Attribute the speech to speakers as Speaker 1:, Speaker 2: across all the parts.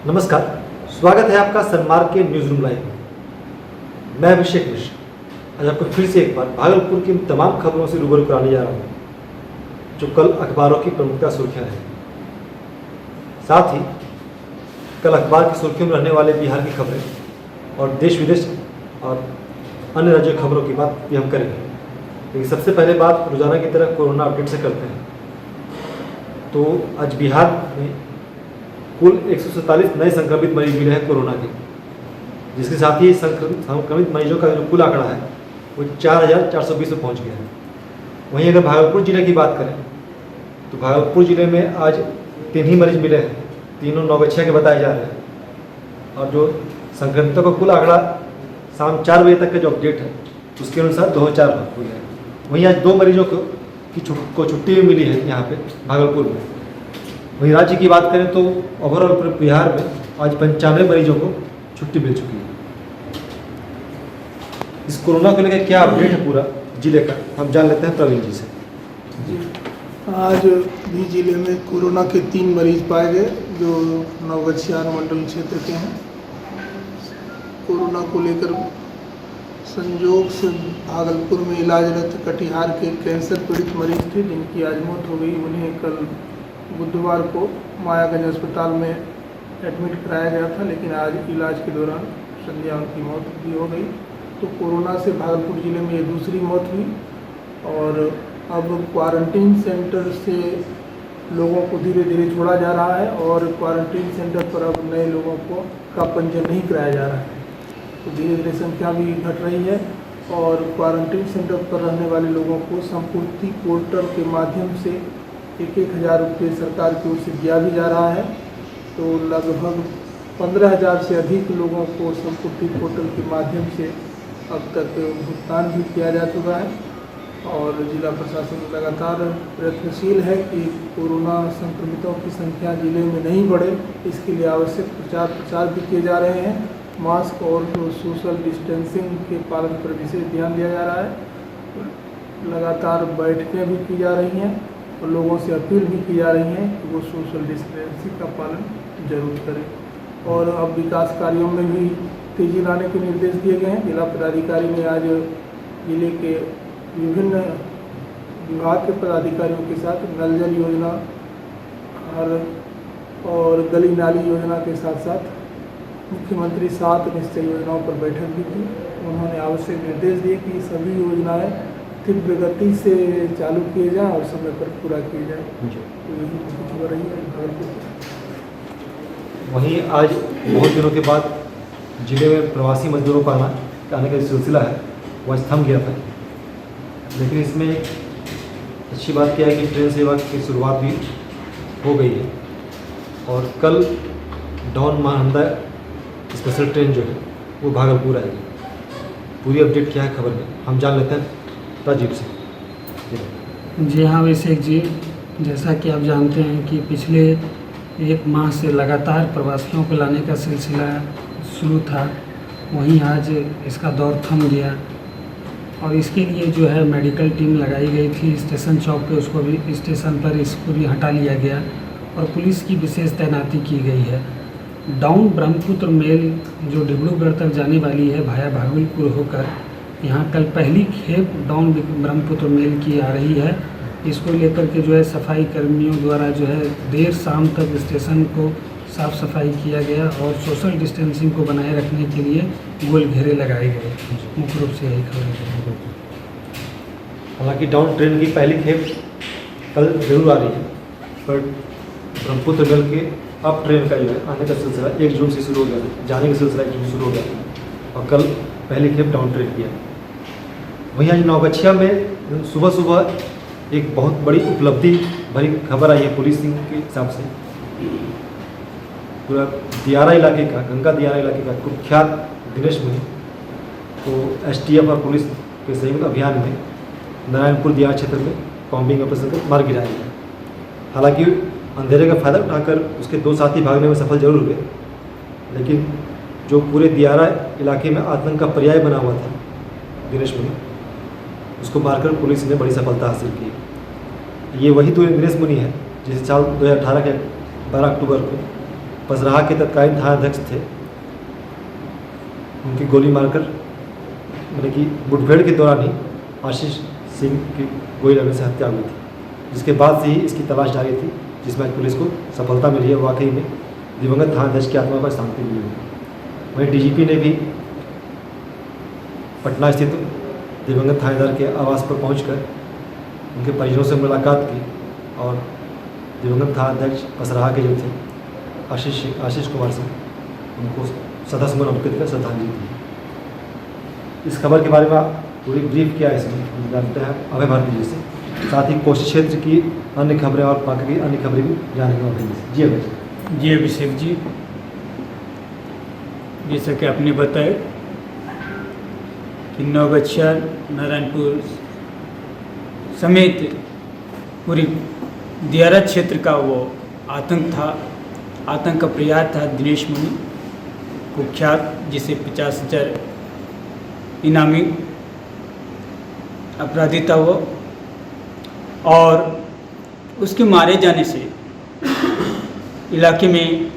Speaker 1: नमस्कार, स्वागत है आपका सनमार्ग के न्यूज़ रूम लाइव में। मैं अभिषेक मिश्र आज आपको फिर से एक बार भागलपुर की तमाम खबरों से रूबरू कराने जा रहा हूँ, जो कल अखबारों की प्रमुखता सुर्खियाँ हैं। साथ ही कल अखबार की सुर्खियों में रहने वाले बिहार की खबरें और देश विदेश और अन्य राज्यों की खबरों की बात भी हम करेंगे। लेकिन सबसे पहले बात रोजाना की तरह कोरोना अपडेट से करते हैं। तो आज बिहार में कुल 147 नए संक्रमित मरीज मिले हैं कोरोना के, जिसके साथ ही संक्रमित मरीजों का जो कुल आंकड़ा है वो 4420 में पहुंच गया है। वहीं अगर भागलपुर जिले की बात करें तो भागलपुर जिले में आज 3 ही मरीज मिले हैं, तीनों नवगछिया के बताए जा रहे हैं। और जो संक्रमितों का कुल आंकड़ा शाम 4 बजे तक का जो अपडेट है उसके अनुसार 2004 हो गया है। वहीं आज 2 मरीजों को छुट्टी भी मिली है यहाँ पे भागलपुर में। वहीं राज्य की बात करें तो ओवरऑल बिहार में आज 95 मरीजों को छुट्टी मिल चुकी है। इस कोरोना को लेकर क्या अपडेट है पूरा जिले का, हम जान लेते हैं प्रवीण जी से।
Speaker 2: आज भी जिले में कोरोना के 3 मरीज पाए गए जो नवगछिया मंडल क्षेत्र के हैं। कोरोना को लेकर संयोग से भागलपुर में इलाजरत कटिहार के कैंसर पीड़ित मरीज थे जिनकी आज मौत हो गई। उन्हें कल बुधवार को मायागंज अस्पताल में एडमिट कराया गया था, लेकिन आज इलाज के दौरान संध्या उनकी मौत भी हो गई। तो कोरोना से भागलपुर जिले में ये दूसरी मौत हुई। और अब क्वारंटीन सेंटर से लोगों को धीरे धीरे छोड़ा जा रहा है और क्वारंटीन सेंटर पर अब नए लोगों का पंजीयन नहीं कराया जा रहा है। तो धीरे धीरे संख्या भी घट रही है और क्वारंटीन सेंटर पर रहने वाले लोगों को संपूर्ति पोर्टल के माध्यम से 1,000 रुपये सरकार की ओर से दिया भी जा रहा है। तो लगभग 15,000 से अधिक लोगों को संपूर्ति पोर्टल के माध्यम से अब तक भुगतान भी किया जा चुका है। और जिला प्रशासन लगातार प्रयत्नशील है कि कोरोना संक्रमितों की संख्या जिले में नहीं बढ़े, इसके लिए आवश्यक प्रचार भी किए जा रहे हैं। मास्क और सोशल डिस्टेंसिंग के पालन पर विशेष ध्यान दिया जा रहा है। लगातार बैठकें भी की जा रही हैं और लोगों से अपील भी की जा रही है कि वो सोशल डिस्टेंसिंग का पालन जरूर करें। और अब विकास कार्यों में भी तेजी लाने के निर्देश दिए गए हैं। जिला पदाधिकारी ने आज जिले के विभिन्न विभाग के पदाधिकारियों के साथ नल जल योजना और गली नाली योजना के साथ साथ मुख्यमंत्री 7 निश्चय योजनाओं पर बैठक भी की। उन्होंने आवश्यक निर्देश दिए कि सभी योजनाएं तीव्र गति से चालू किए जाएं और समय पर पूरा किए जाएं। तो यही खबर रही है भागलपुर।
Speaker 1: वहीं आज बहुत दिनों के बाद जिले में प्रवासी मजदूरों को आने का सिलसिला है वह थम गया था, लेकिन इसमें अच्छी बात क्या है कि ट्रेन सेवा की शुरुआत भी हो गई है। और कल डॉन महानंदा स्पेशल ट्रेन जो है वो भागलपुर आएगी। पूरी अपडेट क्या है खबर में हम जान लेते हैं राजीव से।
Speaker 3: जी हाँ अभिषेक जी, जैसा कि आप जानते हैं कि पिछले 1 माह से लगातार प्रवासियों को लाने का सिलसिला शुरू था, वहीं आज इसका दौर थम गया और इसके लिए जो है मेडिकल टीम लगाई गई थी स्टेशन चौक पे, उसको भी स्टेशन पर इसको भी हटा लिया गया और पुलिस की विशेष तैनाती की गई है। डाउन ब्रह्मपुत्र मेल जो डिब्रूगढ़ तक जाने वाली है भाया भागलपुर होकर, यहाँ कल पहली खेप डाउन ब्रह्मपुत्र मेल की आ रही है। इसको लेकर के जो है सफाई कर्मियों द्वारा जो है देर शाम तक स्टेशन को साफ सफाई किया गया और सोशल डिस्टेंसिंग को बनाए रखने के लिए गोल घेरे लगाए गए। मुख्य रूप से यही खबर है।
Speaker 1: हालांकि डाउन ट्रेन की पहली खेप कल जरूर आ रही है, पर ब्रह्मपुत्र मेल के अब ट्रेन का जो है आने का सिलसिला 1 जून से शुरू हो गया था, जाने का सिलसिला 1 जून से शुरू हो गया और कल पहली खेप डाउन ट्रेन किया। वहीं आज नवगछिया में सुबह सुबह एक बहुत बड़ी उपलब्धि भरी खबर आई है पुलिस के हिसाब से। पूरा दियारा इलाके का, गंगा दियारा इलाके का कुख्यात दिनेश मुनि को STF और पुलिस के संयुक्त अभियान में नारायणपुर दियारा क्षेत्र में कॉम्बिंग ऑपरेशन कर मार गिराया गया। हालांकि अंधेरे का फायदा उठाकर उसके 2 साथी भागने में सफल जरूर हुए, लेकिन जो पूरे दियारा इलाके में आतंक का पर्याय बना हुआ था दिनेश मुनि, उसको मारकर पुलिस ने बड़ी सफलता हासिल की। ये वही तो दिनेश मुनि है जिसे साल 2018 के 12 अक्टूबर को पसराहा के तत्कालीन थानाध्यक्ष थे, उनकी गोली मारकर मतलब कि मुठभेड़ के दौरान ही आशीष सिंह की गोली लगने से हत्या हुई थी, जिसके बाद से ही इसकी तलाश जारी थी, जिसमें आज पुलिस को सफलता मिली है। वाकई में दिवंगत थानाध्यक्ष की आत्मा को शांति मिली है। वहीं डीजीपी ने भी पटना स्थित दिवंगत थानेदार के आवास पर पहुंचकर उनके परिजनों से मुलाकात की और दिवंगत थानाध्यक्ष पसराहा के जो थे आशीष कुमार सिंह, उनको श्रद्धासुमन अर्पित कर श्रद्धांजलि दी। इस खबर के बारे में पूरी ब्रीफ किया है इसमें जानते हैं अभय भारती जी से, साथ ही कोसी क्षेत्र की अन्य खबरें और बाकी की अन्य खबरें भी जानेंगे अभय जी से।
Speaker 4: जी अभिषेक जी, जैसा कि आपने बताया कि नवगछिया नारायणपुर समेत पूरी दियारा क्षेत्र का वो आतंक का प्रयास था। दिनेश मुनि कुख्यात, जिसे 50,000 इनामी अपराधी था वो, और उसके मारे जाने से इलाके में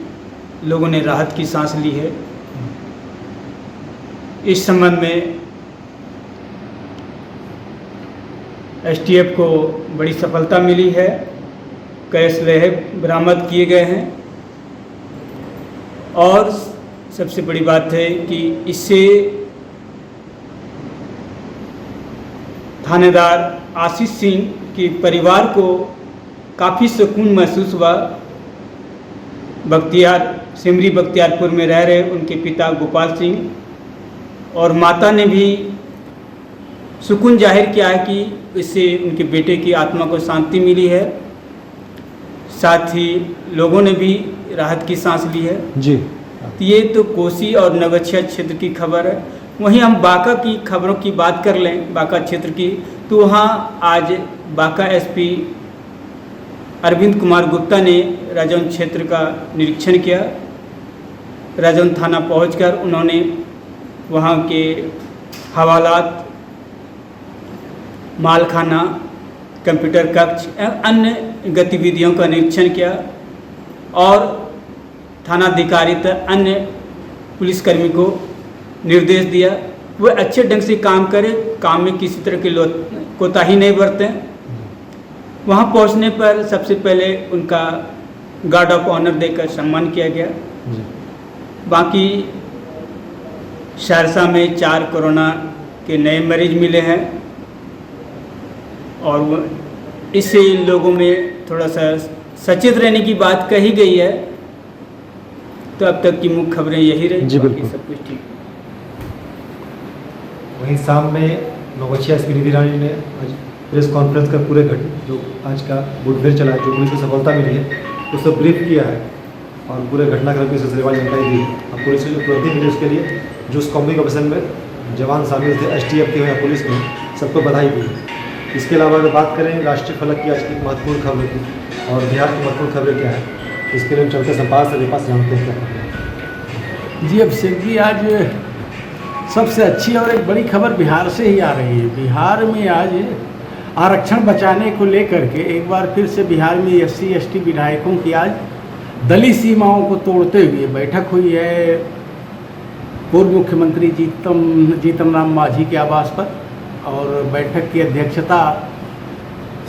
Speaker 4: लोगों ने राहत की सांस ली है। इस संबंध में एसटीएफ को बड़ी सफलता मिली है, कई असलहे बरामद किए गए हैं और सबसे बड़ी बात है कि इससे थानेदार आशीष सिंह के परिवार को काफ़ी सुकून महसूस हुआ। सिमरी बख्तियारपुर में रह रहे उनके पिता गोपाल सिंह और माता ने भी सुकून जाहिर किया है कि इससे उनके बेटे की आत्मा को शांति मिली है। साथ ही लोगों ने भी राहत की सांस ली है
Speaker 1: जी।
Speaker 4: तो ये तो कोसी और नवगछिया क्षेत्र की खबर है। वहीं हम बांका की खबरों की बात कर लें, बांका क्षेत्र की, तो वहाँ आज बांका एसपी अरविंद कुमार गुप्ता ने राजौन क्षेत्र का निरीक्षण किया। राजौन थाना पहुंचकर उन्होंने वहाँ के हवालात, मालखाना, कंप्यूटर कक्ष, अन्य गतिविधियों का निरीक्षण किया और थानाधिकारी तथा अन्य पुलिसकर्मी को निर्देश दिया वह अच्छे ढंग से काम करें, काम में किसी तरह की कोताही नहीं बरतें। वहाँ पहुँचने पर सबसे पहले उनका गार्ड ऑफ ऑनर देकर सम्मान किया गया। बाकी सहरसा में 4 कोरोना के नए मरीज मिले हैं और इससे लोगों में थोड़ा सा सचेत रहने की बात कही गई है। तो अब तक की मुख्य खबरें यही रही
Speaker 1: जी, बिल्कुल
Speaker 4: सब कुछ ठीक।
Speaker 1: वहीं शाम में नवगछिया एसपी निधि रानी ने आज प्रेस कॉन्फ्रेंस कर पूरे जो आज का मुठभेड़ चला है, जो पुलिस को सफलता मिली है, उसको ब्रीफ किया है और पूरे घटनाक्रम की सिलसिलेवार जानकारी दी है। अब पुलिस को जो उपलब्धि मिली उसके लिए जो उस कॉम्बिंग ऑपरेशन में जवान शामिल थे, एसटीएफ के या पुलिस ने सबको बधाई दी। इसके अलावा अगर बात करें राष्ट्रीय फलक की आज की महत्वपूर्ण खबरें की और बिहार की महत्वपूर्ण खबरें क्या है, इसके लिए हम चलते संपाद से पास जानते हैं क्या खबरें।
Speaker 5: जी अभिषेक जी, आज सबसे अच्छी और एक बड़ी खबर बिहार से ही आ रही है। बिहार में आज आरक्षण बचाने को लेकर के एक बार फिर से बिहार में SC/ST विधायकों की आज दलित सीमाओं को तोड़ते हुए बैठक हुई है पूर्व मुख्यमंत्री जीतन राम मांझी के आवास पर। और बैठक की अध्यक्षता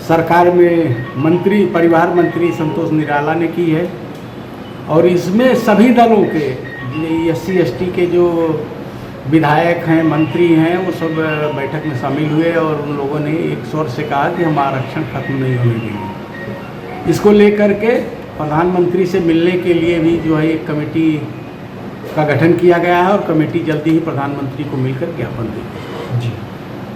Speaker 5: सरकार में परिवहन मंत्री संतोष निराला ने की है और इसमें सभी दलों के SC/ST के जो विधायक हैं, मंत्री हैं, वो सब बैठक में शामिल हुए और उन लोगों ने एक स्वर से कहा कि हम आरक्षण खत्म नहीं होने देंगे। इसको लेकर के प्रधानमंत्री से मिलने के लिए भी जो है एक कमेटी का गठन किया गया है और कमेटी जल्दी ही प्रधानमंत्री को मिलकर ज्ञापन देगी।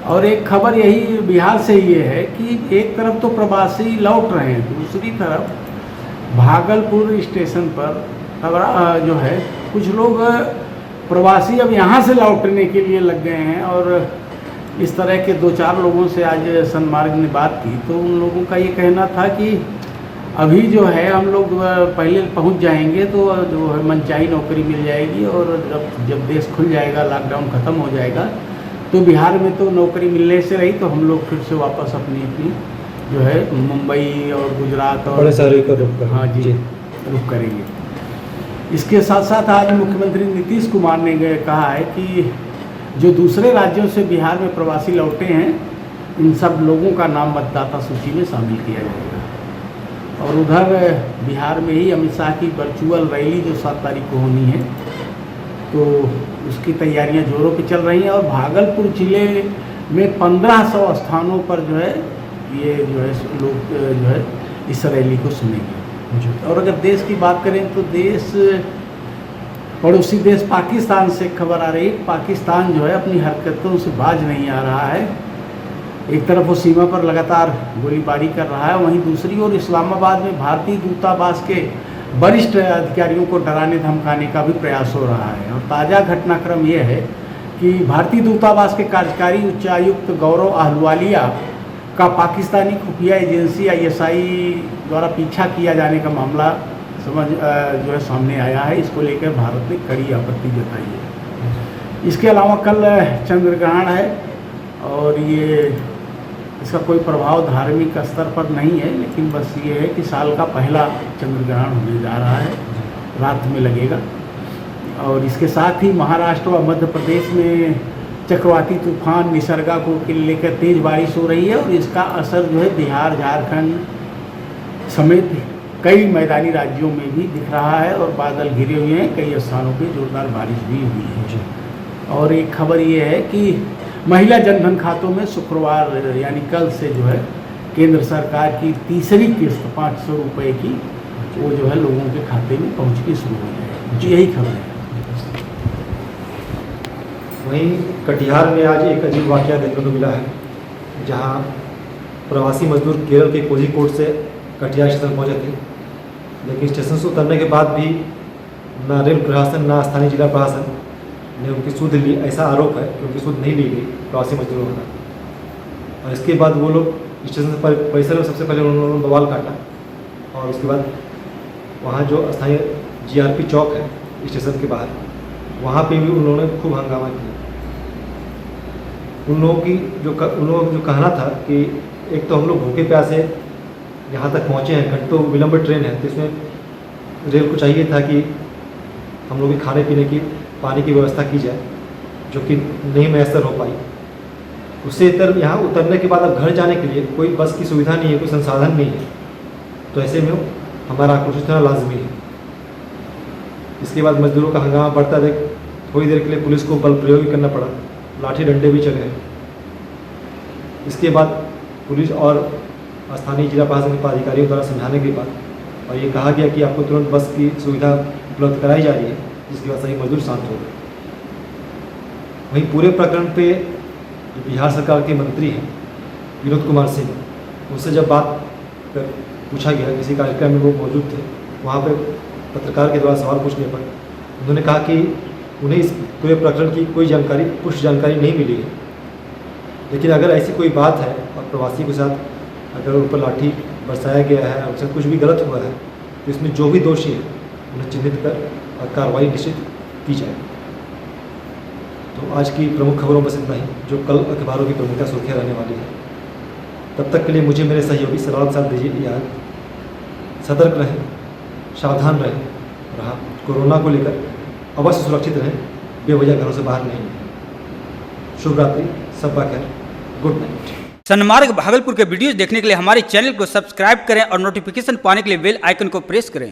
Speaker 5: और एक खबर यही बिहार से ये है कि एक तरफ तो प्रवासी लौट रहे हैं, दूसरी तरफ भागलपुर स्टेशन पर जो है कुछ लोग प्रवासी अब यहाँ से लौटने के लिए लग गए हैं। और इस तरह के 2-4 लोगों से आज सन्मार्ग ने बात की तो उन लोगों का ये कहना था कि अभी जो है हम लोग पहले पहुँच जाएंगे तो जो है मनचाही नौकरी मिल जाएगी और जब देश खुल जाएगा, लॉकडाउन ख़त्म हो जाएगा तो बिहार में तो नौकरी मिलने से रही तो हम लोग फिर से वापस अपनी जो है मुंबई और गुजरात और
Speaker 1: बड़े शहरों का रुख
Speaker 5: हाँ जी रुख करेंगे। इसके साथ साथ आज मुख्यमंत्री नीतीश कुमार ने कहा है कि जो दूसरे राज्यों से बिहार में प्रवासी लौटे हैं, इन सब लोगों का नाम मतदाता सूची में शामिल किया जाएगा। और उधर बिहार में ही अमित शाह की वर्चुअल रैली जो 7 तारीख को होनी है, तो उसकी तैयारियां जोरों पे चल रही हैं। और भागलपुर जिले में 1500 स्थानों पर जो है ये जो है लोग जो है इस रैली को सुनेंगे। और अगर देश की बात करें तो देश, पड़ोसी देश पाकिस्तान से खबर आ रही है। पाकिस्तान जो है अपनी हरकतों से बाज नहीं आ रहा है। एक तरफ वो सीमा पर लगातार गोलीबारी कर रहा है, वहीं दूसरी ओर इस्लामाबाद में भारतीय दूतावास के वरिष्ठ अधिकारियों को डराने धमकाने का भी प्रयास हो रहा है। और ताज़ा घटनाक्रम ये है कि भारतीय दूतावास के कार्यकारी उच्चायुक्त गौरव अहलुवालिया का पाकिस्तानी खुफिया एजेंसी ISI द्वारा पीछा किया जाने का मामला जो है सामने आया है। इसको लेकर भारत ने कड़ी आपत्ति जताई है। इसके अलावा कल चंद्रग्रहण है और ये इसका कोई प्रभाव धार्मिक स्तर पर नहीं है, लेकिन बस ये है कि साल का पहला चंद्रग्रहण होने जा रहा है, रात में लगेगा। और इसके साथ ही महाराष्ट्र व मध्य प्रदेश में चक्रवाती तूफान निसर्गा को लेकर तेज़ बारिश हो रही है और इसका असर जो है बिहार, झारखंड समेत कई मैदानी राज्यों में भी दिख रहा है और बादल घिरे हुए हैं। कई स्थानों पे जोरदार बारिश भी हुई है। और एक खबर ये है कि महिला जनधन खातों में शुक्रवार यानी कल से जो है केंद्र सरकार की तीसरी किस्त 500 रुपये की वो जो है लोगों के खाते में पहुँचनी शुरू हो जाएगी। यही खबर है।
Speaker 1: वहीं कटिहार में आज एक अजीब वाक़या देखने को मिला है, जहां प्रवासी मजदूर केरल के कोझिकोड से कटिहार स्टेशन पहुंचे थे, लेकिन स्टेशन से उतरने के बाद भी ना रेल प्रशासन ना स्थानीय जिला प्रशासन ने उनकी सुध ली। ऐसा आरोप है कि उनकी सुध नहीं ली गई प्रवासी मजदूरों का। और इसके बाद वो लोग स्टेशन से परिसर में सबसे पहले उन्होंने बवाल काटा और उसके बाद वहाँ जो स्थानीय GRP चौक है स्टेशन के बाहर, वहाँ पे भी उन्होंने खूब हंगामा किया। उन लोगों का जो कहना था कि एक तो हम लोग भूखे प्यासे यहाँ तक पहुँचे हैं, घंटों विलंब ट्रेन है, तो इसमें रेल को चाहिए था कि हम लोग की खाने पीने की, पानी की व्यवस्था की जाए, जो कि नहीं मैसर हो पाई। उससे इतर यहाँ उतरने के बाद अब घर जाने के लिए कोई बस की सुविधा नहीं है, कोई संसाधन नहीं है, तो ऐसे में हमारा आक्रोशित होना लाजमी है। इसके बाद मजदूरों का हंगामा बढ़ता देख थोड़ी देर के लिए पुलिस को बल प्रयोग भी करना पड़ा, लाठी डंडे भी चले। इसके बाद पुलिस और स्थानीय जिला प्रशासन के अधिकारियों द्वारा समझाने के बाद और ये कहा गया कि आपको तुरंत बस की सुविधा उपलब्ध कराई जा रही है, जिसके बाद सभी मजदूर शांत हो गए। वहीं पूरे प्रकरण पे बिहार सरकार के मंत्री हैं विनोद कुमार सिंह, उनसे जब बात कर पूछा गया, किसी कार्यक्रम में वो मौजूद थे, वहाँ पे पत्रकार के द्वारा सवाल पूछने पर उन्होंने कहा कि उन्हें इस पूरे प्रकरण की कोई जानकारी, पुष्ट जानकारी नहीं मिली है, लेकिन अगर ऐसी कोई बात है और प्रवासी के साथ अगर उन पर लाठी बरसाया गया है, उनसे कुछ भी गलत हुआ है, तो इसमें जो भी दोषी है उन्हें चिन्हित कर और कार्रवाई निश्चित की जाए। तो आज की प्रमुख खबरों में इतना ही, जो कल अखबारों की प्रमुखता सुर्खियाँ रहने वाली है। तब तक के लिए मुझे मेरे सहयोगी सलाम साथ दीजिए याद, सतर्क रहें, सावधान रहें और हाँ, कोरोना को लेकर अवश्य सुरक्षित रहें, बेवजह घरों से बाहर नहीं। शुभ रात्रि, सब खैर, गुड नाइट।
Speaker 6: सन्मार्ग भागलपुर के वीडियोस देखने के लिए हमारे चैनल को सब्सक्राइब करें और नोटिफिकेशन पाने के लिए बेल आइकन को प्रेस करें।